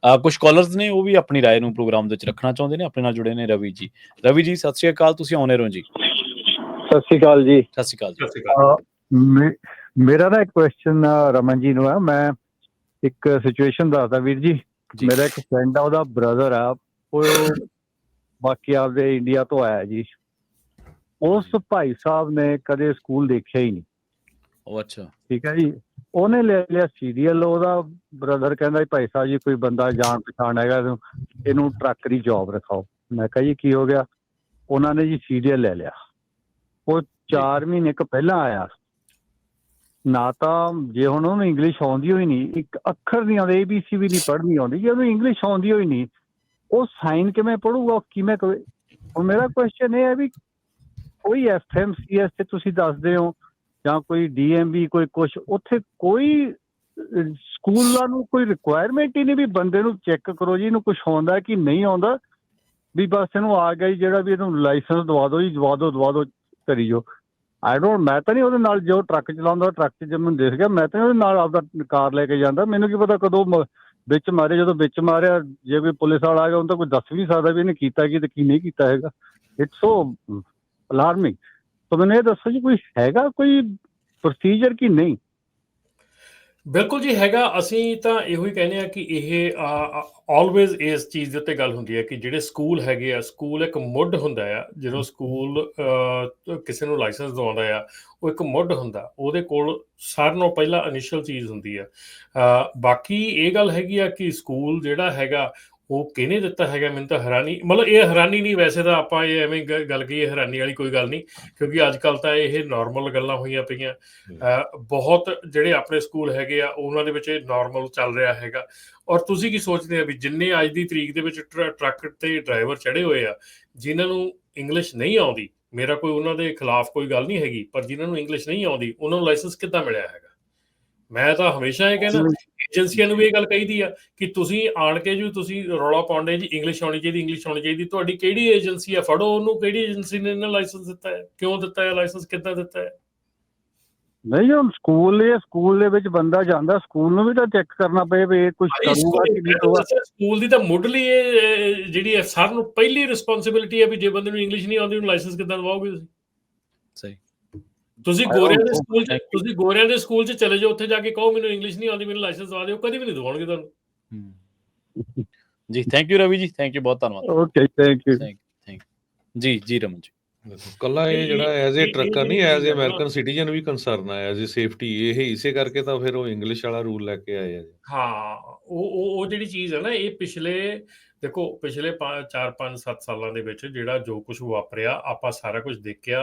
ਕੁਛ ਕਾਲਰਸ ਨੇ ਉਹ ਵੀ ਆਪਣੀ ਰਾਏ ਨੂੰ ਪ੍ਰੋਗਰਾਮ ਦੇ ਵਿੱਚ ਰੱਖਣਾ ਚਾਹੁੰਦੇ ਨੇ। ਆਪਣੇ ਨਾਲ ਜੁੜੇ ਨੇ ਰਵੀ ਜੀ। ਰਵੀ ਜੀ ਸਤਿ ਸ਼੍ਰੀ ਅਕਾਲ, ਤੁਸੀਂ ਆਉਣੇ ਰਹੋ ਜੀ। ਸਤਿ ਸ਼੍ਰੀ ਅਕਾਲ ਜੀ। ਸਤਿ ਸ਼੍ਰੀ ਅਕਾਲ ਜੀ। ਮੇਰਾ ਨਾ ਇੱਕ ਕੁਐਸਚਨ ਰਮਨ ਜੀ ਨੂੰ ਹੈ। ਮੈਂ ਇੱਕ ਸਿਚੁਏਸ਼ਨ ਦੱਸਦਾ ਵੀਰ ਜੀ। ਮੇਰਾ ਇੱਕ ਫਰੈਂਡ ਆ, ਉਹਦਾ ਬ੍ਰਦਰ ਆ, ਉਹ ਬਾਕੀ ਆਪਦੇ ਇੰਡੀਆ ਤੋਂ ਆਇਆ ਜੀ। ਉਸ ਭਾਈ ਸਾਹਿਬ ਨੇ ਕਦੇ ਸਕੂਲ ਦੇਖਿਆ ਹੀ ਨਹੀਂ। ਅੱਛਾ, ਠੀਕ ਹੈ ਜੀ। ਉਹਨੇ ਲੈ ਲਿਆ ਸੀਰੀਅਲ। ਉਹਦਾ ਬ੍ਰਦਰ ਕਹਿੰਦਾ ਭਾਈ ਸਾਹਿਬ ਜੀ ਕੋਈ ਬੰਦਾ ਜਾਣ ਪਛਾਣ ਹੈਗਾ, ਇਹਨੂੰ ਟਰੱਕ ਦੀ ਜੋਬ ਰਖਾਓ। ਮੈਂ ਕਿਹਾ ਜੀ ਕੀ ਹੋ ਗਿਆ? ਉਹਨਾਂ ਨੇ ਜੀ ਸੀਰੀਅਲ ਲੈ ਲਿਆ। ਉਹ 4 ਮਹੀਨੇ ਪਹਿਲਾਂ ਆਇਆ। ਨਾ ਤਾਂ ਜੇ ਹੁਣ ਉਹਨੂੰ ਇੰਗਲਿਸ਼ ਆਉਂਦੀ ਹੋਈ ਨਹੀਂ, ਇੱਕ ਅੱਖਰ ਨਹੀਂ ਆਉਂਦੇ, ABC ਵੀ ਨਹੀਂ ਪੜ੍ਹਨੀ ਆਉਂਦੀ, ਜੇ ਉਹਨੂੰ ਇੰਗਲਿਸ਼ ਆਉਂਦੀ ਹੋਈ ਨਹੀਂ, ਉਹ ਸਾਈਨ ਕਿਵੇਂ ਪੜ੍ਹੂਗਾ, ਕਿਵੇਂ ਕਰੇ? ਹੁਣ ਮੇਰਾ ਕੁਐਸਚਨ ਇਹ ਹੈ ਵੀ ਕੋਈ FMCS ਤੇ ਤੁਸੀਂ ਦੱਸਦੇ ਹੋ ਜਾਂ ਕੋਈ DMV ਕੋਈ ਕੁਛ, ਉੱਥੇ ਕੋਈ ਸਕੂਲਾਂ ਨੂੰ ਕੋਈ ਰਿਕੁਆਇਰਮੈਂਟ ਹੀ ਨਹੀਂ ਵੀ ਬੰਦੇ ਨੂੰ ਚੈੱਕ ਕਰੋ ਜੀ ਇਹਨੂੰ ਕੁਛ ਆਉਂਦਾ ਕਿ ਨਹੀਂ ਆਉਂਦਾ, ਵੀ ਬਸ ਇਹਨੂੰ ਆ ਗਿਆ ਜੀ ਜਿਹੜਾ ਵੀ ਇਹਨੂੰ ਲਾਇਸੈਂਸ ਦਵਾ ਦਿਓ ਜੀ, ਦਵਾ ਦਿਓ ਕਰੀ ਜਾਓ। ਮੈਂ ਤਾਂ ਨਹੀਂ ਉਹਦੇ ਨਾਲ, ਜੋ ਟਰੱਕ ਚਲਾਉਂਦਾ ਟਰੱਕ 'ਚ ਜੇ ਮੈਨੂੰ ਦਿਖ ਗਿਆ, ਮੈਂ ਤਾਂ ਉਹਦੇ ਨਾਲ ਆਪਦਾ ਕਾਰ ਲੈ ਕੇ ਜਾਂਦਾ। ਮੈਨੂੰ ਕੀ ਪਤਾ ਕਦੋਂ ਵਿੱਚ ਮਾਰੇ। ਜਦੋਂ ਵਿੱਚ ਮਾਰਿਆ, ਜੇ ਕੋਈ ਪੁਲਿਸ ਵਾਲਾ ਆ ਗਿਆ ਉਹਨੂੰ ਤਾਂ ਕੋਈ ਦੱਸ ਵੀ ਨਹੀਂ ਸਕਦਾ ਵੀ ਇਹਨੇ ਕੀਤਾ ਕੀ ਤੇ ਕੀ ਨਹੀਂ ਕੀਤਾ ਹੈਗਾ। It's so alarming. ਤਾਂ ਮੈਨੂੰ ਇਹ ਦੱਸੋ ਜੀ ਕੋਈ ਹੈਗਾ ਕੋਈ ਪ੍ਰੋਸੀਜਰ ਕਿ ਨਹੀਂ? ਬਿਲਕੁਲ ਜੀ ਹੈਗਾ। ਅਸੀਂ ਤਾਂ ਇਹੋ ਹੀ ਕਹਿੰਦੇ ਹਾਂ ਕਿ ਇਹ ਆਲਵੇਜ਼ ਇਸ ਚੀਜ਼ ਦੇ ਉੱਤੇ ਗੱਲ ਹੁੰਦੀ ਹੈ ਕਿ ਜਿਹੜੇ ਸਕੂਲ ਹੈਗੇ ਆ, ਸਕੂਲ ਇੱਕ ਮੁੱਢ ਹੁੰਦਾ ਆ। ਜਦੋਂ ਸਕੂਲ ਕਿਸੇ ਨੂੰ ਲਾਇਸੈਂਸ ਦਵਾਉਂਦਾ ਆ, ਉਹ ਇੱਕ ਮੁੱਢ ਹੁੰਦਾ। ਉਹਦੇ ਕੋਲ ਸਾਰਿਆਂ ਨਾਲੋਂ ਪਹਿਲਾਂ ਇਨੀਸ਼ੀਅਲ ਚੀਜ਼ ਹੁੰਦੀ ਆ। ਬਾਕੀ ਇਹ ਗੱਲ ਹੈਗੀ ਆ ਕਿ ਸਕੂਲ ਜਿਹੜਾ ਹੈਗਾ ਉਹ ਕਿਹਨੇ ਦਿੱਤਾ ਹੈਗਾ, ਮੈਨੂੰ ਤਾਂ ਹੈਰਾਨੀ, ਮਤਲਬ ਇਹ ਹੈਰਾਨੀ ਨਹੀਂ, ਵੈਸੇ ਤਾਂ ਆਪਾਂ ਇਹ ਐਵੇਂ ਗੱਲ ਕਹੀਏ ਹੈਰਾਨੀ ਵਾਲੀ ਕੋਈ ਗੱਲ ਨਹੀਂ, ਕਿਉਂਕਿ ਅੱਜ ਕੱਲ੍ਹ ਤਾਂ ਇਹ ਨਾਰਮਲ ਗੱਲਾਂ ਹੋਈਆਂ ਪਈਆਂ। ਬਹੁਤ ਜਿਹੜੇ ਆਪਣੇ ਸਕੂਲ ਹੈਗੇ ਆ ਉਹਨਾਂ ਦੇ ਵਿੱਚ ਇਹ ਨਾਰਮਲ ਚੱਲ ਰਿਹਾ ਹੈਗਾ। ਔਰ ਤੁਸੀਂ ਕੀ ਸੋਚਦੇ ਆ ਵੀ ਜਿੰਨੇ ਅੱਜ ਦੀ ਤਰੀਕ ਦੇ ਵਿੱਚ ਟਰੱਕ ਤੇ ਡਰਾਈਵਰ ਚੜ੍ਹੇ ਹੋਏ ਆ, ਜਿਨ੍ਹਾਂ ਨੂੰ ਇੰਗਲਿਸ਼ ਨਹੀਂ ਆਉਂਦੀ, ਮੇਰਾ ਕੋਈ ਉਹਨਾਂ ਦੇ ਖਿਲਾਫ ਕੋਈ ਗੱਲ ਨਹੀਂ ਹੈਗੀ, ਪਰ ਜਿਨ੍ਹਾਂ ਨੂੰ ਇੰਗਲਿਸ਼ ਨਹੀਂ ਆਉਂਦੀ ਉਹਨਾਂ ਨੂੰ ਲਾਇਸੈਂਸ ਕਿੱਦਾਂ ਮਿਲਿਆ ਹੈਗਾ? ਮੈਂ ਤਾਂ ਹਮੇਸ਼ਾ ਇਹ ਕਹਿੰਦਾ ਏਜੰਸੀਆਂ ਨੂੰ ਵੀ ਇਹ ਗੱਲ ਕਹੀਦੀ ਆ ਕਿ ਤੁਸੀਂ ਆਣ ਕੇ ਜੀ ਤੁਸੀਂ ਰੌਲਾ ਪਾਉਂਦੇ ਜੀ ਇੰਗਲਿਸ਼ ਆਉਣੀ ਚਾਹੀਦੀ, ਇੰਗਲਿਸ਼ ਆਉਣੀ ਚਾਹੀਦੀ। ਤੁਹਾਡੀ ਕਿਹੜੀ ਏਜੰਸੀ ਆ? ਫੜੋ ਉਹਨੂੰ, ਕਿਹੜੀ ਏਜੰਸੀ ਨੇ ਇਹਨਾਂ ਲਾਇਸੈਂਸ ਦਿੱਤਾ ਹੈ, ਕਿਉਂ ਦਿੱਤਾ ਹੈ ਲਾਇਸੈਂਸ, ਕਿੱਦਾਂ ਦਿੱਤਾ ਹੈ? ਨਹੀਂ, ਹੁਣ ਸਕੂਲ ਦੇ ਵਿੱਚ ਬੰਦਾ ਜਾਂਦਾ, ਸਕੂਲ ਨੂੰ ਵੀ ਤਾਂ ਚੈੱਕ ਕਰਨਾ ਪਏ ਵੀ ਇਹ ਕੁਛ ਕਰੂਗਾ ਕਿ ਨਹੀਂ ਕਰੂਗਾ। ਸਕੂਲ ਦੀ ਤਾਂ ਮੁੱਢਲੀ ਜਿਹੜੀ ਹੈ ਸਾਰਿਆਂ ਨੂੰ ਪਹਿਲੀ ਰਿਸਪੌਂਸਿਬਿਲਿਟੀ ਹੈ ਵੀ ਜੇ ਬੰਦੇ ਨੂੰ ਇੰਗਲਿਸ਼ ਨਹੀਂ ਆਉਂਦੀ ਉਹਨੂੰ ਲਾਇਸੈਂਸ ਕਿੱਦਾਂ ਦਵਾਓਗੇ ਤੁਸੀਂ? ਸਹੀ। ਤੁਸੀਂ ਗੋਰਿਆਂ ਦੇ ਸਕੂਲ 'ਚ ਚਲੇ ਜਾਓ, ਉੱਥੇ ਜਾ ਕੇ ਕਹੋ ਮੈਨੂੰ ਇੰਗਲਿਸ਼ ਨਹੀਂ ਆਉਂਦੀ, ਮੈਨੂੰ ਲਾਇਸੈਂਸ ਦਵਾ ਦਿਓ, ਕਦੀ ਵੀ ਨਹੀਂ ਦਵਾਉਣਗੇ ਤੁਹਾਨੂੰ। ਜੀ ਥੈਂਕ ਯੂ ਰਵੀ ਜੀ, ਥੈਂਕ ਯੂ, ਬਹੁਤ ਧੰਨਵਾਦ। Okay, thank you. ਜੀ ਰਮਨ ਜੀ। ਕੱਲਾ ਇਹ ਜਿਹੜਾ ਐਜ਼ ਏ ਟਰੱਕਰ ਨਹੀਂ, ਐਜ਼ ਏ ਅਮਰੀਕਨ ਸਿਟੀਜ਼ਨ ਵੀ ਕੰਸਰਨ ਆ, ਐਜ਼ ਏ ਸੇਫਟੀ। ਇਹ ਇਸੇ ਕਰਕੇ ਤਾਂ ਫਿਰ ਉਹ ਇੰਗਲਿਸ਼ ਵਾਲਾ ਰੂਲ ਲੈ ਕੇ ਆਏ ਆ। ਹਾਂ, ਉਹ ਜਿਹੜੀ ਚੀਜ਼ ਹੈ ਨਾ, ਇਹ ਪਿਛਲੇ 4, 5, 7 ਸਾਲਾਂ ਦੇ ਵਿੱਚ ਜਿਹੜਾ ਜੋ ਕੁਛ ਵਾਪਰਿਆ, ਆਪਾਂ ਸਾਰਾ ਕੁਝ ਦੇਖਿਆ,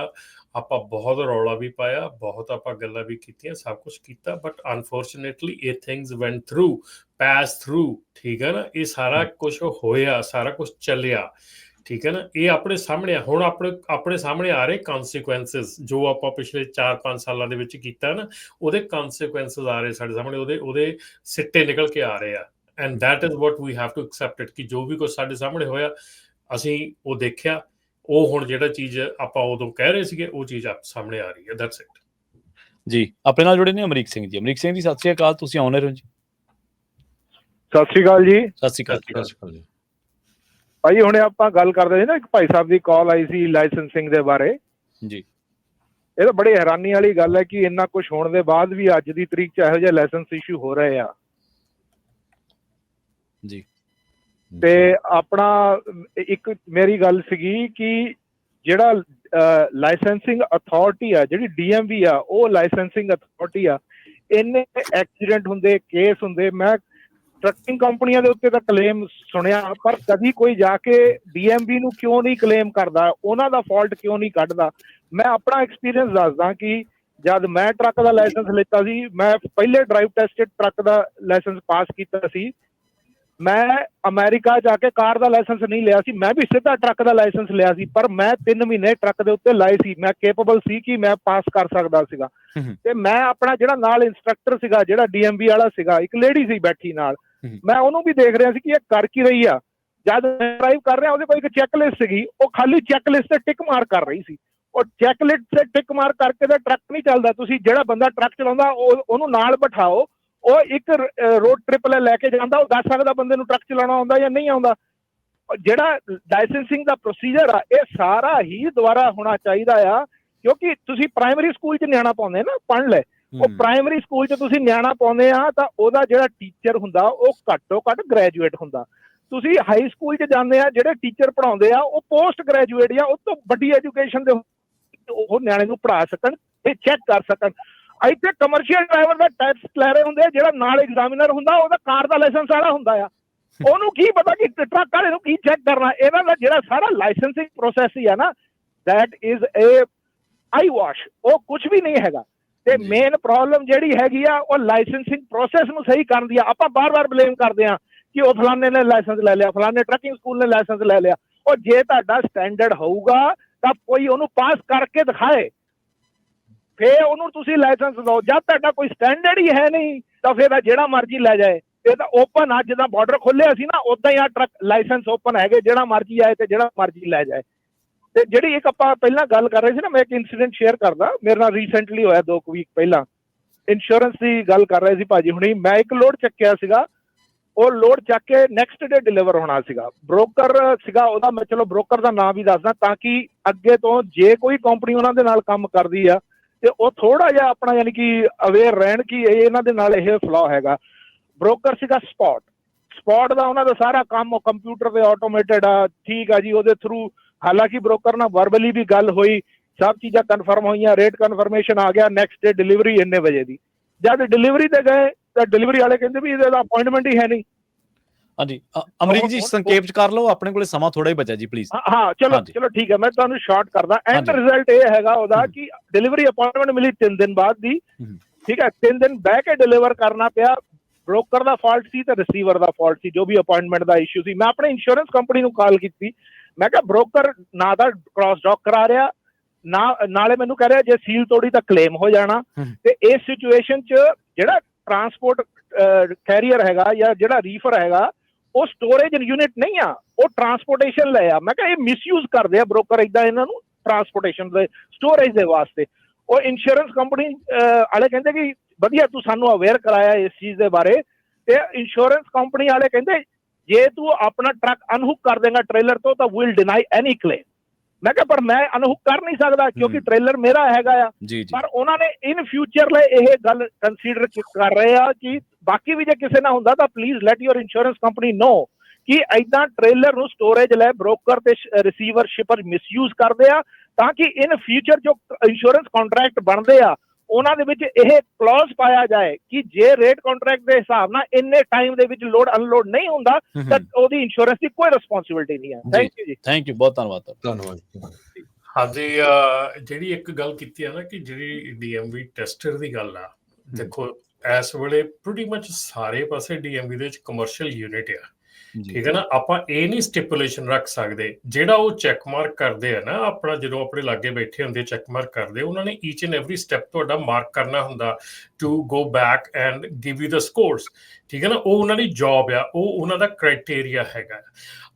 ਆਪਾਂ ਬਹੁਤ ਰੌਲਾ ਵੀ ਪਾਇਆ, ਬਹੁਤ ਆਪਾਂ ਗੱਲਾਂ ਵੀ ਕੀਤੀਆਂ, ਸਭ ਕੁਛ ਕੀਤਾ, ਬਟ ਅਨਫੋਰਚੂਨੇਟਲੀ ਇਹ ਥਿੰਗਸ ਵੈਂਟ ਥਰੂ, ਪਾਸ ਥਰੂ। ਠੀਕ ਹੈ ਨਾ, ਇਹ ਸਾਰਾ ਕੁਛ ਹੋਇਆ, ਸਾਰਾ ਕੁਛ ਚੱਲਿਆ। ਠੀਕ ਹੈ ਨਾ, ਇਹ ਆਪਣੇ ਸਾਹਮਣੇ ਆ। ਹੁਣ ਆਪਣੇ ਸਾਹਮਣੇ ਆ ਰਹੇ ਕੌਨਸੀਕੁਐਂਸਿਸ, ਜੋ ਆਪਾਂ ਪਿਛਲੇ 4, 5 ਸਾਲਾਂ ਦੇ ਵਿੱਚ ਕੀਤਾ ਨਾ, ਉਹਦੇ ਕੌਨਸੀਕੁਐਂਸਿਸ ਆ ਰਹੇ ਸਾਡੇ ਸਾਹਮਣੇ, ਉਹਦੇ ਸਿੱਟੇ ਨਿਕਲ ਕੇ ਆ ਰਹੇ ਆ। And that is what we have to accept it, ਕਿ ਜੋ ਵੀ ਕੁਛ ਸਾਡੇ ਸਾਹਮਣੇ ਹੋਇਆ ਅਸੀਂ ਉਹ ਦੇਖਿਆ। ਉਹ ਹੁਣ ਜਿਹੜਾ ਚੀਜ਼ ਆਪਾਂ ਉਦੋਂ ਕਹਿ ਰਹੇ ਸੀਗੇ, ਉਹ ਚੀਜ਼ ਸਾਹਮਣੇ ਆ ਰਹੀ ਹੈ। ਦੈਟਸ ਇਟ ਜੀ। ਆਪਣੇ ਨਾਲ ਜੁੜੇ ਨੇ ਅਮਰੀਕ ਸਿੰਘ ਜੀ। ਅਮਰੀਕ ਸਿੰਘ ਜੀ ਸਤਿ ਸ਼੍ਰੀ ਅਕਾਲ, ਤੁਸੀਂ ਆਉਣੇ ਰਹੋ ਜੀ। ਸਤਿ ਸ਼੍ਰੀ ਅਕਾਲ ਜੀ। ਸਤਿ ਸ਼੍ਰੀ ਅਕਾਲ ਜੀ। ਭਾਈ ਹੁਣੇ ਆਪਾਂ ਗੱਲ ਕਰਦੇ ਸੀ ਨਾ, ਇੱਕ ਭਾਈ ਸਾਹਿਬ ਦੀ ਕਾਲ ਆਈ ਸੀ ਲਾਇਸੈਂਸਿੰਗ ਦੇ ਬਾਰੇ ਜੀ। ਇਹ ਤਾਂ ਬੜੀ ਹੈਰਾਨੀ ਵਾਲੀ ਗੱਲ ਹੈ ਕਿ ਇੰਨਾ ਕੁਛ ਹੋਣ ਦੇ ਬਾਅਦ ਵੀ ਅੱਜ ਦੀ ਤਰੀਕ 'ਚ ਇਹੋ ਜਿਹੇ ਲਾਇਸੈਂਸ ਇਸ਼ੂ ਹੋ ਰਹੇ ਆ ਜੀ। ਤੇ ਆਪਣਾ ਇੱਕ ਮੇਰੀ ਗੱਲ ਸੀਗੀ ਕਿ ਜਿਹੜਾ ਲਾਇਸੈਂਸਿੰਗ ਅਥਾਰਟੀ ਆ, ਜਿਹੜੀ DMV ਆ, ਉਹ ਲਾਇਸੈਂਸਿੰਗ ਅਥਾਰਟੀ ਆ, ਇੰਨੇ ਐਕਸੀਡੈਂਟ ਹੁੰਦੇ, ਕੇਸ ਹੁੰਦੇ। ਮੈਂ ਟਰੱਕਿੰਗ ਕੰਪਨੀਆਂ ਦੇ ਉੱਤੇ ਤਾਂ ਕਲੇਮ ਸੁਣਿਆ, ਪਰ ਕਦੀ ਕੋਈ ਜਾ ਕੇ DMV ਨੂੰ ਕਿਉਂ ਨਹੀਂ ਕਲੇਮ ਕਰਦਾ, ਉਹਨਾਂ ਦਾ ਫਾਲਟ ਕਿਉਂ ਨਹੀਂ ਕੱਢਦਾ? ਮੈਂ ਆਪਣਾ ਐਕਸਪੀਰੀਅੰਸ ਦੱਸਦਾ ਕਿ ਜਦ ਮੈਂ ਟਰੱਕ ਦਾ ਲਾਇਸੈਂਸ ਲਿੱਤਾ ਸੀ, ਮੈਂ ਪਹਿਲੇ ਡਰਾਈਵ ਟੈਸਟਡ ਟਰੱਕ ਦਾ ਲਾਇਸੈਂਸ ਪਾਸ ਕੀਤਾ ਸੀ। ਮੈਂ ਅਮਰੀਕਾ ਜਾ ਕੇ ਕਾਰ ਦਾ ਲਾਇਸੈਂਸ ਨਹੀਂ ਲਿਆ ਸੀ, ਮੈਂ ਵੀ ਸਿੱਧਾ ਟਰੱਕ ਦਾ ਲਾਇਸੈਂਸ ਲਿਆ ਸੀ, ਪਰ ਮੈਂ 3 ਮਹੀਨੇ ਟਰੱਕ ਦੇ ਉੱਤੇ ਲਾਏ ਸੀ। ਮੈਂ ਕੇਪੇਬਲ ਸੀ ਕਿ ਮੈਂ ਪਾਸ ਕਰ ਸਕਦਾ ਸੀਗਾ। ਤੇ ਮੈਂ ਆਪਣਾ ਜਿਹੜਾ ਨਾਲ ਇੰਸਟਰਕਟਰ ਸੀਗਾ, ਜਿਹੜਾ DMV ਵਾਲਾ ਸੀਗਾ, ਇੱਕ ਲੇਡੀ ਸੀ ਬੈਠੀ ਨਾਲ, ਮੈਂ ਉਹਨੂੰ ਵੀ ਦੇਖ ਰਿਹਾ ਸੀ ਕਿ ਇਹ ਕਰ ਕੀ ਰਹੀ ਆ। ਜਦ ਡਰਾਈਵ ਕਰ ਰਿਹਾ, ਉਹਦੇ ਕੋਲ ਇੱਕ ਚੈੱਕਲਿਸਟ ਸੀਗੀ, ਉਹ ਖਾਲੀ ਚੈੱਕਲਿਸਟ ਤੇ ਟਿਕ ਮਾਰ ਕਰ ਰਹੀ ਸੀ। ਉਹ ਚੈੱਕਲਿਸਟ ਤੇ ਟਿਕ ਮਾਰ ਕਰਕੇ ਤਾਂ ਟਰੱਕ ਨਹੀਂ ਚੱਲਦਾ। ਤੁਸੀਂ ਜਿਹੜਾ ਬੰਦਾ ਟਰੱਕ ਚਲਾਉਂਦਾ ਉਹਨੂੰ ਨਾਲ ਬਿਠਾਓ, ਉਹ ਇੱਕ ਰੋਡ ਟ੍ਰਿਪ ਲੈ ਕੇ ਜਾਂਦਾ, ਉਹ ਦੱਸ ਸਕਦਾ ਬੰਦੇ ਨੂੰ ਟਰੱਕ ਚਲਾਉਣਾ ਆਉਂਦਾ ਜਾਂ ਨਹੀਂ ਆਉਂਦਾ। ਜਿਹੜਾ ਲਾਇਸੈਂਸਿੰਗ ਦਾ ਪ੍ਰੋਸੀਜਰ ਆ ਇਹ ਸਾਰਾ ਹੀ ਦੁਬਾਰਾ ਹੋਣਾ ਚਾਹੀਦਾ ਆ, ਕਿਉਂਕਿ ਤੁਸੀਂ ਪ੍ਰਾਇਮਰੀ ਸਕੂਲ 'ਚ ਨਿਆਣਾ ਪਾਉਂਦੇ ਨਾ ਪੜ੍ਹ ਲੈ, ਉਹ ਪ੍ਰਾਇਮਰੀ ਸਕੂਲ 'ਚ ਤੁਸੀਂ ਨਿਆਣਾ ਪਾਉਂਦੇ ਆ ਤਾਂ ਉਹਦਾ ਜਿਹੜਾ ਟੀਚਰ ਹੁੰਦਾ ਉਹ ਘੱਟੋ ਘੱਟ ਗ੍ਰੈਜੂਏਟ ਹੁੰਦਾ। ਤੁਸੀਂ ਹਾਈ ਸਕੂਲ 'ਚ ਜਾਂਦੇ ਆ, ਜਿਹੜੇ ਟੀਚਰ ਪੜ੍ਹਾਉਂਦੇ ਆ ਉਹ ਪੋਸਟ ਗ੍ਰੈਜੂਏਟ ਜਾਂ ਉਸ ਤੋਂ ਵੱਡੀ ਐਜੂਕੇਸ਼ਨ ਦੇ ਉਹ ਨਿਆਣੇ ਨੂੰ ਪੜ੍ਹਾ ਸਕਣ ਤੇ ਚੈੱਕ ਕਰ ਸਕਣ। ਇੱਥੇ ਕਮਰਸ਼ੀਅਲ ਡਰਾਈਵਰ ਦਾ ਟੈਸਟ ਲੈ ਰਹੇ ਹੁੰਦੇ, ਜਿਹੜਾ ਨਾਲ ਐਗਜ਼ਾਮੀਨਰ ਹੁੰਦਾ ਉਹਦਾ ਕਾਰ ਦਾ ਲਾਇਸੈਂਸ ਵਾਲਾ ਹੁੰਦਾ ਆ, ਉਹਨੂੰ ਕੀ ਪਤਾ ਕਿ ਟਰੱਕ ਵਾਲੇ ਨੂੰ ਕੀ ਚੈੱਕ ਕਰਨਾ। ਇਹਨਾਂ ਦਾ ਜਿਹੜਾ ਸਾਰਾ ਲਾਇਸੈਂਸਿੰਗ ਪ੍ਰੋਸੈਸ ਹੀ ਆ ਨਾ, that is a I wash, ਉਹ ਕੁਝ ਵੀ ਨਹੀਂ ਹੈਗਾ। ਤੇ ਮੇਨ ਪ੍ਰੋਬਲਮ ਜਿਹੜੀ ਹੈਗੀ ਆ ਉਹ ਲਾਇਸੈਂਸਿੰਗ ਪ੍ਰੋਸੈਸ ਨੂੰ ਸਹੀ ਕਰਨ ਦੀ ਆ। ਆਪਾਂ ਬਾਰ-ਬਾਰ ਬਲੇਮ ਕਰਦੇ ਆ ਕਿ ਉਹ ਫਲਾਣੇ ਨੇ ਲਾਇਸੈਂਸ ਲੈ ਲਿਆ, ਫਲਾਣੇ ਟਰੱਕਿੰਗ ਸਕੂਲ ਨੇ ਲਾਇਸੈਂਸ ਲੈ ਲਿਆ। ਉਹ ਜੇ ਤੁਹਾਡਾ ਸਟੈਂਡਰਡ ਹੋਊਗਾ ਤਾਂ ਕੋਈ ਉਹਨੂੰ ਪਾਸ ਕਰਕੇ ਦਿਖਾਏ, ਫੇਰ ਉਹਨੂੰ ਤੁਸੀਂ ਲਾਇਸੈਂਸ ਦਿਓ। ਜਦ ਤੁਹਾਡਾ ਕੋਈ ਸਟੈਂਡਰਡ ਹੀ ਹੈ ਨਹੀਂ ਤਾਂ ਫਿਰ ਜਿਹੜਾ ਮਰਜ਼ੀ ਲੈ ਜਾਏ। ਇਹ ਤਾਂ ਓਪਨ ਆ, ਜਿੱਦਾਂ ਬਾਰਡਰ ਖੋਲਿਆ ਸੀ ਨਾ ਉਦਾਂ ਹੀ ਆ ਟਰੱਕ ਲਾਇਸੈਂਸ ਓਪਨ ਹੈਗੇ, ਜਿਹੜਾ ਮਰਜ਼ੀ ਆਏ ਤੇ ਜਿਹੜਾ ਮਰਜ਼ੀ ਲੈ ਜਾਏ। ਤੇ ਜਿਹੜੀ ਇੱਕ ਆਪਾਂ ਪਹਿਲਾਂ ਗੱਲ ਕਰ ਰਹੇ ਸੀ ਨਾ, ਮੈਂ ਇੱਕ ਇਨਸੀਡੈਂਟ ਸ਼ੇਅਰ ਕਰਦਾ, ਮੇਰੇ ਨਾਲ ਰੀਸੈਂਟਲੀ ਹੋਇਆ 2 ਵੀਕ ਪਹਿਲਾਂ। ਇੰਸ਼ੋਰੈਂਸ ਦੀ ਗੱਲ ਕਰ ਰਹੇ ਸੀ ਭਾਜੀ ਹੁਣੀ। ਮੈਂ ਇੱਕ ਲੋਡ ਚੱਕਿਆ ਸੀਗਾ, ਉਹ ਲੋਡ ਚੱਕ ਕੇ ਨੈਕਸਟ ਡੇ ਡਿਲੀਵਰ ਹੋਣਾ ਸੀਗਾ। ਬ੍ਰੋਕਰ ਸੀਗਾ ਉਹਦਾ, ਮੈਂ ਚਲੋ ਬ੍ਰੋਕਰ ਦਾ ਨਾਮ ਵੀ ਦੱਸਦਾ ਤਾਂ ਕਿ ਅੱਗੇ ਤੋਂ ਜੇ ਕੋਈ ਕੰਪਨੀ ਉਹਨਾਂ ਦੇ ਨਾਲ ਕੰਮ ਕਰਦੀ ਆ ਤੇ ਉਹ ਥੋੜਾ ਜਿਹਾ ਆਪਣਾ ਯਾਨੀ ਕਿ ਅਵੇਅਰ ਰਹਿਣ ਕਿ ਇਹਨਾਂ ਦੇ ਨਾਲ ਇਹ ਫਲੋ ਹੈਗਾ। ਬ੍ਰੋਕਰ ਸੀਗਾ ਸਪੌਟ ਦਾ, ਉਹਨਾਂ ਦਾ ਸਾਰਾ ਕੰਮ ਕੰਪਿਊਟਰ ਤੇ ਆਟੋਮੇਟਡ ਆ, ਠੀਕ ਆ ਜੀ। ਉਹਦੇ ਥਰੂ ਹਾਲਾਂਕਿ ਬ੍ਰੋਕਰ ਨਾਲ ਵਰਬਲੀ ਵੀ ਗੱਲ ਹੋਈ, ਸਭ ਚੀਜ਼ਾਂ ਕਨਫਰਮ ਹੋਈਆਂ, ਰੇਟ ਕਨਫਰਮੇਸ਼ਨ ਆ ਗਿਆ, ਨੈਕਸਟ ਡੇ ਡਿਲੀਵਰੀ ਇੰਨੇ ਵਜੇ ਦੀ। ਜਦ ਡਿਲੀਵਰੀ ਤੇ ਗਏ ਤਾਂ ਡਿਲੀਵਰੀ ਵਾਲੇ ਕਹਿੰਦੇ ਵੀ ਇਹਦਾ ਅਪਾਇੰਟਮੈਂਟ ਹੀ ਹੈ ਨਹੀਂ। ਹਾਂਜੀ ਅਮਰੀਕ ਜੀ ਸੰਖੇਪ ਚ ਕਰ ਲਓ, ਆਪਣੇ ਕੋਲੇ ਸਮਾਂ ਥੋੜਾ ਹੀ ਬਚਿਆ ਜੀ ਪਲੀਜ਼। ਹਾਂ ਚਲੋ ਠੀਕ ਹੈ, ਮੈਂ ਤੁਹਾਨੂੰ ਸ਼ਾਰਟ ਕਰਦਾ। ਐਂਡ ਰਿਜ਼ਲਟ ਇਹ ਹੈਗਾ ਉਹਦਾ ਕਿ ਡਿਲੀਵਰੀ ਅਪਾਇੰਟਮੈਂਟ ਮਿਲੀ 3 ਦਿਨ ਬਾਅਦ ਦੀ, ਠੀਕ ਹੈ। 3 ਦਿਨ ਬਹਿ ਕੇ ਡਿਲੀਵਰ ਕਰਨਾ ਪਿਆ। ਬ੍ਰੋਕਰ ਦਾ ਫਾਲਟ ਸੀ ਤੇ ਰਿਸੀਵਰ ਦਾ ਫਾਲਟ ਸੀ, ਜੋ ਵੀ ਅਪਾਇੰਟਮੈਂਟ ਦਾ ਇਸ਼ੂ ਸੀ। ਮੈਂ ਆਪਣੇ ਇੰਸ਼ੋਰੈਂਸ ਕੰਪਨੀ ਨੂੰ ਕਾਲ ਕੀਤੀ, ਮੈਂ ਕਿਹਾ ਬ੍ਰੋਕਰ ਨਾ ਤਾਂ ਕ੍ਰਾਸ ਡੌਕ ਕਰਾ ਰਿਹਾ, ਨਾਲੇ ਮੈਨੂੰ ਕਹਿ ਰਿਹਾ ਜੇ ਸੀਲ ਤੋੜੀ ਤਾਂ ਕਲੇਮ ਹੋ ਜਾਣਾ। ਤੇ ਇਸ ਸਿਚੁਏਸ਼ਨ 'ਚ ਜਿਹੜਾ ਟਰਾਂਸਪੋਰਟ ਕੈਰੀਅਰ ਹੈਗਾ ਜਾਂ ਜਿਹੜਾ ਰੀਫਰ ਹੈਗਾ ਉਹ ਸਟੋਰੇਜ ਯੂਨਿਟ ਨਹੀਂ ਆ, ਉਹ ਟਰਾਂਸਪੋਰਟੇਸ਼ਨ ਲੈ ਆ। ਮੈਂ ਕਿਹਾ ਇਹ ਮਿਸਯੂਜ਼ ਕਰਦੇ ਆ ਬ੍ਰੋਕਰ ਇਦਾਂ ਇਹਨਾਂ ਨੂੰ ਟਰਾਂਸਪੋਰਟੇਸ਼ਨ ਦੇ ਸਟੋਰੇਜ ਦੇ ਵਾਸਤੇ। ਉਹ ਇੰਸ਼ੋਰੈਂਸ ਕੰਪਨੀ ਵਾਲੇ ਕਹਿੰਦੇ ਕਿ ਵਧੀਆ ਤੂੰ ਸਾਨੂੰ ਅਵੇਅਰ ਕਰਾਇਆ ਇਸ ਚੀਜ਼ ਦੇ ਬਾਰੇ। ਤੇ ਇੰਸ਼ੋਰੈਂਸ ਕੰਪਨੀ ਵਾਲੇ ਕਹਿੰਦੇ ਜੇ ਤੂੰ ਆਪਣਾ ਟਰੱਕ ਅਨਹੁੱਕ ਕਰ ਦੇਗਾ ਟ੍ਰੇਲਰ ਤੋਂ ਤਾਂ ਵਿਲ ਡਿਨਾਈ ਐਨੀ ਕਲੇਮ। ਮੈਂ ਕਿਹਾ ਪਰ ਮੈਂ ਅਨਹੁੱਕ ਕਰ ਨਹੀਂ ਸਕਦਾ ਕਿਉਂਕਿ ਟ੍ਰੇਲਰ ਮੇਰਾ ਹੈਗਾ ਆ। ਪਰ ਉਹਨਾਂ ਨੇ ਇਨ ਫਿਊਚਰ ਲਈ ਇਹ ਗੱਲ ਕੰਸੀਡਰ ਕਰ ਰਹੇ ਆ ਕਿ ਬਾਕੀ ਵੀ ਜੇ ਕਿਸੇ ਨਾਲ ਹੁੰਦਾ ਤਾਂ please let your insurance company know ਕਿ ਏਦਾਂ ਟ੍ਰੇਲਰ ਨੂੰ ਸਟੋਰੇਜ ਲੈ ਬ੍ਰੋਕਰ ਤੇ ਰਿਸੀਵਰ ਸ਼ਿਪਰ ਮਿਸਯੂਜ਼ ਕਰਦੇ ਆ, ਤਾਂ ਕਿ ਇਨ ਫਿਊਚਰ ਜੋ ਇੰਸ਼ੋਰੈਂਸ ਕੰਟਰੈਕਟ ਬਣਦੇ ਆ ਉਹਨਾਂ ਦੇ ਵਿੱਚ ਇਹ ਕਲੌਜ਼ ਪਾਇਆ ਜਾਏ ਕਿ ਜੇ ਰੇਟ ਕੰਟਰੈਕਟ ਦੇ ਹਿਸਾਬ ਨਾਲ ਇੰਨੇ ਟਾਈਮ ਦੇ ਵਿੱਚ ਲੋਡ ਅਨਲੋਡ ਨਹੀਂ ਹੁੰਦਾ ਤਾਂ ਉਹਦੀ ਇੰਸ਼ੋਰੈਂਸ ਦੀ ਕੋਈ ਰਿਸਪੌਂਸਿਬਿਲਟੀ ਨਹੀਂ ਹੈ। ਥੈਂਕ ਯੂ ਜੀ। ਥੈਂਕ ਯੂ, ਬਹੁਤ ਧੰਨਵਾਦ। ਹਾਂਜੀ ਜਿਹੜੀ ਇੱਕ ਗੱਲ ਕੀਤੀ ਹੈ ਨਾ ਕਿ ਜਿਹੜੀ ਡੀਐਮਵੀ ਟੈਸਟਰ ਦੀ ਗੱਲ ਆ, ਦੇਖੋ ਇਸ ਵੇਲੇ ਪ੍ਰੀਟੀ ਮੱਚ ਸਾਰੇ ਪਾਸੇ ਡੀਐਮਵੀ ਦੇ ਵਿੱਚ ਕਮਰਸ਼ੀਅਲ ਯੂਨਿਟ ਆ, ਠੀਕ ਹੈ ਨਾ। ਆਪਾਂ ਇਹ ਨਹੀਂ ਸਟਿਪੂਲੇਸ਼ਨ ਰੱਖ ਸਕਦੇ, ਜਿਹੜਾ ਉਹ ਚੈੱਕ ਮਾਰਕ ਕਰਦੇ ਆ ਨਾ ਆਪਣਾ, ਜਦੋਂ ਆਪਣੇ ਲਾਗੇ ਬੈਠੇ ਹੁੰਦੇ ਚੈੱਕ ਮਾਰਕ ਕਰਦੇ, ਉਹਨਾਂ ਨੇ ਈਚ ਐਂਡ ਐਵਰੀ ਸਟੈਪ ਤੁਹਾਡਾ ਮਾਰਕ ਕਰਨਾ ਹੁੰਦਾ to go back and give you the scores, ਠੀਕ ਹੈ ਨਾ। ਉਹ ਉਹਨਾਂ ਦੀ ਜੌਬ ਆ, ਉਹ ਉਹਨਾਂ ਦਾ ਕ੍ਰਾਈਟੇਰੀਆ ਹੈਗਾ।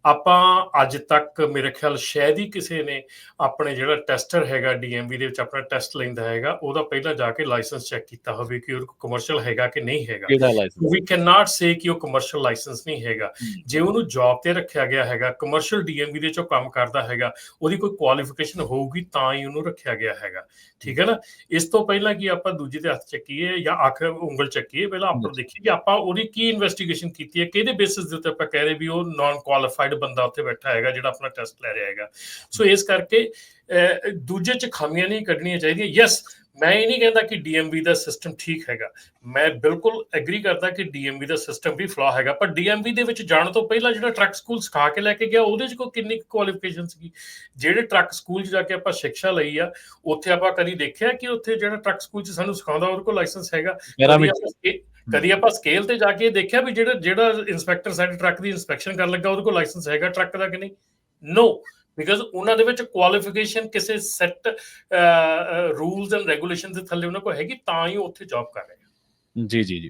ਆਪਾਂ ਅੱਜ ਤੱਕ ਮੇਰੇ ਖਿਆਲ ਸ਼ਾਇਦ ਹੀ ਕਿਸੇ ਨੇ ਆਪਣੇ ਜਿਹੜਾ ਟੈਸਟਰ ਹੈਗਾ ਡੀਐਮਵੀ ਦੇ ਵਿੱਚ ਆਪਣਾ ਟੈਸਟ ਲੈਂਦਾ ਹੈਗਾ ਉਹਦਾ ਪਹਿਲਾਂ ਜਾ ਕੇ ਲਾਇਸੈਂਸ ਚੈੱਕ ਕੀਤਾ ਹੋਵੇ ਕਿ ਉਹ ਕਮਰਸ਼ੀਅਲ ਹੈਗਾ ਕਿ ਨਹੀਂ ਹੈਗਾ। ਵੀ ਕੈਨ ਨਾਟ ਸੇ ਕਿ ਉਹ ਕਮਰਸ਼ੀਅਲ ਲਾਇਸੈਂਸ ਨਹੀਂ ਹੈਗਾ। ਜੇ ਉਹਨੂੰ ਜੌਬ ਤੇ ਰੱਖਿਆ ਗਿਆ ਹੈਗਾ, ਕਮਰਸ਼ੀਅਲ ਡੀਐਮਵੀ ਦੇ ਚੋਂ ਕੰਮ ਕਰਦਾ ਹੈਗਾ, ਉਹਦੀ ਕੋਈ ਕੁਆਲੀਫਿਕੇਸ਼ਨ ਹੋਊਗੀ ਤਾਂ ਹੀ ਉਹਨੂੰ ਰੱਖਿਆ ਗਿਆ ਹੈਗਾ, ਠੀਕ ਹੈ ਨਾ। ਇਸ ਤੋਂ ਪਹਿਲਾਂ ਕਿ ਆਪਾਂ ਦੂਜੇ ਦੇ ਹੱਥ ਚੱਕੀਏ ਜਾਂ ਅੱਖ ਉਂਗਲ ਚੱਕੀਏ, ਪਹਿਲਾਂ ਆਪਾਂ ਦੇਖੀਏ ਕਿ ਆਪਾਂ ਉਹਦੀ ਕੀ ਇਨਵੈਸਟੀਗੇਸ਼ਨ ਕੀਤੀ ਹੈ, ਕਿਹਦੇ ਬੇਸਿਸ ਦੇ ਉੱਤੇ ਆਪਾਂ ਕਹਿ ਰਹੇ ਵੀ ਉਹ ਨਾਨ ਕੁਆਲੀਫਾਈਡ ਬੰਦਾ ਉੱਥੇ ਬੈਠਾ ਹੈਗਾ ਜਿਹੜਾ ਆਪਣਾ ਟੈਸਟ ਲੈ ਰਿਹਾ ਹੈਗਾ। ਸੋ ਇਸ ਕਰਕੇ ਦੂਜੇ ਚ ਖਾਮੀਆਂ ਨਹੀਂ ਕੱਢਣੀਆਂ ਚਾਹੀਦੀਆਂ। ਯੈਸ, ਮੈਂ ਇਹ ਨਹੀਂ ਕਹਿੰਦਾ ਕਿ ਡੀਐਮਵੀ ਦਾ ਸਿਸਟਮ ਠੀਕ ਹੈਗਾ, ਮੈਂ ਬਿਲਕੁਲ ਐਗਰੀ ਕਰਦਾ ਕਿ ਡੀਐਮਵੀ ਦਾ ਸਿਸਟਮ ਵੀ ਫਲਾ ਹੈਗਾ, ਪਰ ਡੀਐਮਵੀ ਦੇ ਵਿੱਚ ਜਾਣ ਤੋਂ ਪਹਿਲਾਂ ਜਿਹੜਾ ਟਰੱਕ ਸਕੂਲ ਸਿਖਾ ਕੇ ਲੈ ਕੇ ਗਿਆ ਉਹਦੇ ਚ ਕੋਈ ਕਿੰਨੀ ਕੁਆਲੀਫਿਕੇਸ਼ਨ ਸੀਗੀ। ਜਿਹੜੇ ਟਰੱਕ ਸਕੂਲ 'ਚ ਜਾ ਕੇ ਆਪਾਂ ਸਿੱਖਿਆ ਲਈ ਆ ਉੱਥੇ ਆਪਾਂ ਕਦੀ ਦੇਖਿਆ ਕਿ ਉੱਥੇ ਜਿਹੜਾ ਟਰੱਕ ਸਕੂਲ 'ਚ ਸਾਨੂੰ ਸਿਖਾਉਂਦਾ ਉਹਦੇ ਕੋਲ ਲਾਇਸੈਂਸ ਹੈਗਾ? ਕਦੀ ਆਪਾਂ ਸਕੇਲ ਤੇ ਜਾ ਕੇ ਦੇਖਿਆ ਵੀ ਜਿਹੜਾ ਇੰਸਪੈਕਟਰ ਸਾਡੇ ਟਰੱਕ ਦੀ ਇੰਸਪੈਕਸ਼ਨ ਕਰਨ ਲੱਗਾ ਉਹਦੇ ਕੋਲ ਲਾਇਸੈਂਸ ਹੈਗਾ ਟਰੱਕ ਦਾ ਕਿ ਨਹੀਂ? ਨੋ, ਬਿਕਾਜ਼ ਉਹਨਾਂ ਦੇ ਵਿੱਚ ਕੁਆਲੀਫਿਕੇਸ਼ਨ ਕਿਸੇ ਸੈੱਟ ਰੂਲਸ ਐਂਡ ਰੈਗੂਲੇਸ਼ਨ ਦੇ ਥੱਲੇ ਉਹਨਾਂ ਕੋਲ ਹੈਗੀ, ਤਾਂ ਹੀ ਉਹ ਉੱਥੇ ਜੌਬ ਕਰ ਰਹੇ ਆ। ਜੀ ਜੀ ਜੀ,